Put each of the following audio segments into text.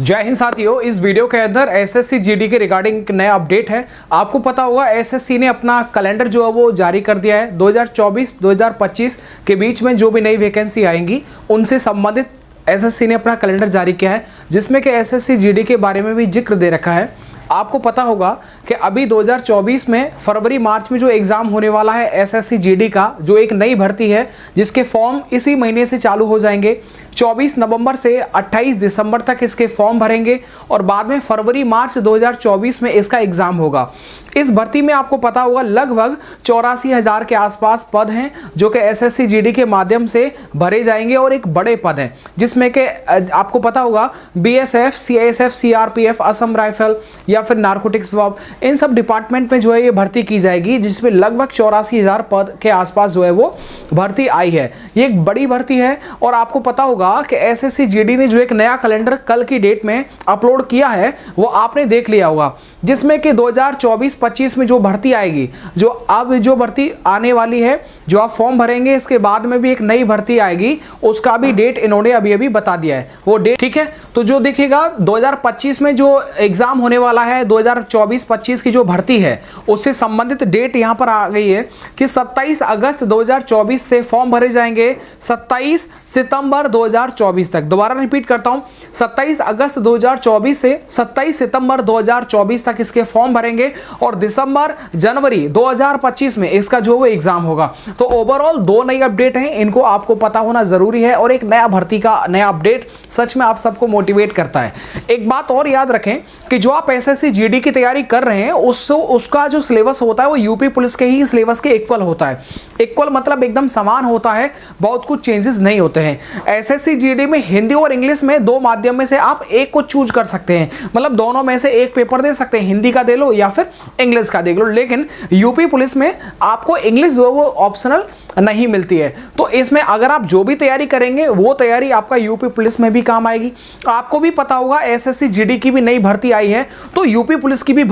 जय हिंद साथियों, इस वीडियो के अंदर एसएससी जीडी के रिगार्डिंग एक नया अपडेट है। आपको पता होगा एसएससी ने अपना कैलेंडर जो है वो जारी कर दिया है। 2024-2025 के बीच में जो भी नई वैकेंसी आएंगी उनसे संबंधित एसएससी ने अपना कैलेंडर जारी किया है, जिसमें कि एसएससी जीडी के बारे में भी जिक्र दे रखा है। आपको पता होगा कि अभी 2024 में फरवरी मार्च में जो एग्ज़ाम होने वाला है एसएससी जीडी का, जो एक नई भर्ती है जिसके फॉर्म इसी महीने से चालू हो जाएंगे। 24 नवंबर से 28 दिसंबर तक इसके फॉर्म भरेंगे और बाद में फरवरी मार्च 2024 में इसका एग्ज़ाम होगा। इस भर्ती में आपको पता होगा लगभग 84,000 के आसपास पद हैं जो कि एसएससी जीडी के माध्यम से भरे जाएंगे और एक बड़े पद हैं जिसमें कि आपको पता होगा BSF, CISF, CRPF, Assam rifle या फिर नारकोटिक्स विभाग, इन सब डिपार्टमेंट में जो है ये भर्ती की जाएगी, जिसमें लगभग 84,000 पद के आसपास जो है वो भर्ती आई है। ये एक बड़ी भर्ती है और आपको पता होगा कि एसएससी जीडी ने जो एक नया कैलेंडर कल की डेट में अपलोड किया है वो आपने देख लिया होगा, जिसमें कि 2024-25 में जो भर्ती आएगी, जो अब जो भर्ती आने वाली है, जो आप फॉर्म भरेंगे इसके बाद में भी एक नई भर्ती आएगी, उसका भी डेट इन्होंने अभी अभी बता दिया है वो डेट। ठीक है, तो जो दिखेगा 2025 में जो एग्जाम होने वाला है, 2024-25 की जो भर्ती है उससे संबंधित डेट यहां पर आ गई है कि 27 अगस्त 2024 से फॉर्म भरे जाएंगे 27 सितंबर 2024 तक। दोबारा रिपीट करता हूं, 27 अगस्त 2024 से 27 सितंबर 2024 तक इसके फॉर्म भरेंगे और दिसंबर जनवरी 2025 में इसका जो वो एग्जाम होगा। तो ओवरऑल दो नई अपडेट हैं, इनको आपको पता होना जरूरी है और एक नया भर्ती का नया अपडेट सच में आप सबको मोटिवेट करता है। एक बात और याद रखें कि जो आप एसएससी जीडी की तैयारी कर रहे हैं उसका जो सिलेबस होता है वो यूपी पुलिस के ही सिलेबस के इक्वल होता है। इक्वल मतलब एकदम समान होता है, बहुत कुछ चेंजेस नहीं होते हैं। एसएससी जीडी में हिंदी और इंग्लिश में दो माध्यम में से आप एक को चूज कर सकते हैं, मतलब दोनों में से एक पेपर दे सकते हैं, हिंदी का दे लो या फिर इंग्लिश का दे लो। लेकिन यूपी पुलिस में आपको इंग्लिश जो वो ऑप्शनल नहीं मिलती है। तो इसमें अगर आप जो भी तैयारी करेंगे वो तैयारी आपका यूपी पुलिस में भी काम आएगी। आपको भी पता होगा एसएससी जीडी की भी नई भर्ती आई है, तो यूपी पुलिस की भी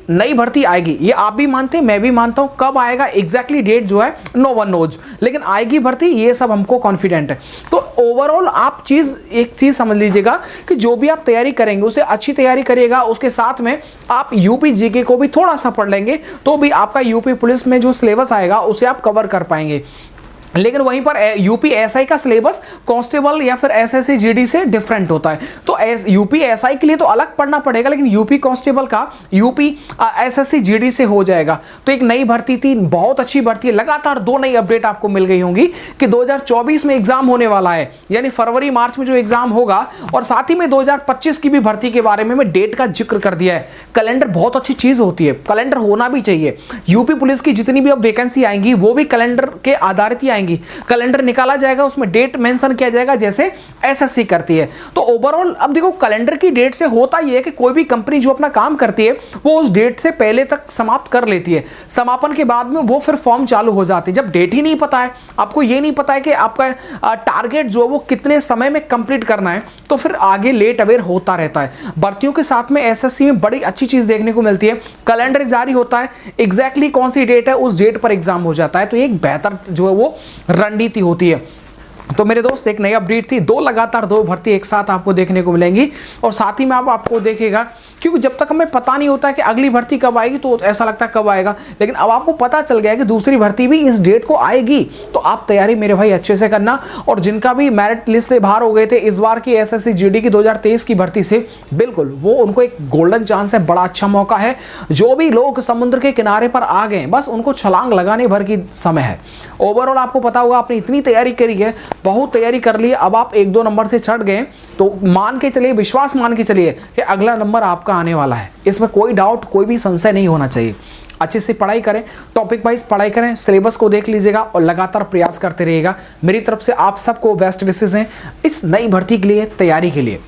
नई भर्ती आएगी। ये आप भी मानते हैं, मैं भी मानता हूं। कब आएगा एग्जैक्टली डेट जो है नो वन नोज, लेकिन आएगी भर्ती, ये सब हमको कॉन्फिडेंट है। तो ओवरऑल आप एक चीज समझ लीजिएगा कि जो भी आप तैयारी करेंगे उसे अच्छी तैयारी करिएगा, उसके साथ में आप यूपी जीके को भी थोड़ा सा पढ़ लेंगे तो भी आपका यूपी पुलिस में जो सिलेबस आएगा उसे आप कवर कर पाएंगे। लेकिन वहीं पर यूपी एसआई का सिलेबस कांस्टेबल या फिर एसएससी जीडी से डिफरेंट होता है। तो यूपी एसआई के लिए तो अलग पढ़ना पड़ेगा, लेकिन यूपी कांस्टेबल का यूपी एसएससी जीडी से हो जाएगा। तो एक नई भर्ती थी, बहुत अच्छी भर्ती है। लगातार दो नई अपडेट आपको मिल गई होंगी कि 2024 में एग्जाम होने वाला है, यानी फरवरी मार्च में जो एग्जाम होगा, और साथ ही में 2025 की भी भर्ती के बारे में डेट का जिक्र कर दिया है। कैलेंडर बहुत अच्छी चीज होती है, कैलेंडर होना भी चाहिए। यूपी पुलिस की जितनी भी अब वैकेंसी आएंगी वो भी कैलेंडर के आधारित ही कैलेंडर निकाला जाएगा, उसमें डेट मेंशन किया जाएगा जैसे एसएससी करती है। तो ओवरऑल अब देखो कैलेंडर की डेट से होता यह है कि कोई भी कंपनी जो अपना काम करती है वो उस डेट से पहले तक समाप्त कर लेती है। समापन के बाद में वो फिर फॉर्म चालू हो जाती है। जब डेट ही नहीं पता है, आपको ये नहीं पता है कि आपका टारगेट जो है वो कितने समय में कंप्लीट करना है, तो फिर आगे लेट अवेयर होता रहता है। भर्तियों के साथ में एसएससी में बड़ी अच्छी चीज देखने को मिलती है, कैलेंडर जारी होता है, एग्जैक्टली कौन सी डेट है उस डेट पर एग्जाम हो जाता है। तो एक बेहतर जो है वो रणनीति होती है। तो मेरे दोस्त एक नई अपडेट थी, लगातार दो भर्ती एक साथ आपको देखने को मिलेंगी और साथ ही में आपको देखेगा, क्योंकि जब तक हमें पता नहीं होता कि अगली भर्ती कब आएगी तो ऐसा लगता है कब आएगा, लेकिन अब आपको पता चल गया कि दूसरी भर्ती भी इस डेट को आएगी। तो आप तैयारी मेरे भाई अच्छे से करना, और जिनका भी मेरिट लिस्ट से बाहर हो गए थे इस बार की एसएससी जीडी की 2023 की भर्ती से, बिल्कुल वो उनको एक गोल्डन चांस है, बड़ा अच्छा मौका है। जो भी लोग समुद्र के किनारे पर आ गए बस उनको छलांग लगाने भर की समय है। ओवरऑल आपको पता होगा आपने इतनी तैयारी करी है, बहुत तैयारी कर ली, अब आप 1-2 नंबर से छट गए तो मान के चलिए, विश्वास मान के चलिए कि अगला नंबर आपका आने वाला है। इसमें कोई डाउट, कोई भी संशय नहीं होना चाहिए। अच्छे से पढ़ाई करें, टॉपिक वाइज पढ़ाई करें, सिलेबस को देख लीजिएगा और लगातार प्रयास करते रहिएगा। मेरी तरफ से आप सबको बेस्ट विशेस हैं इस नई भर्ती के लिए, तैयारी के लिए।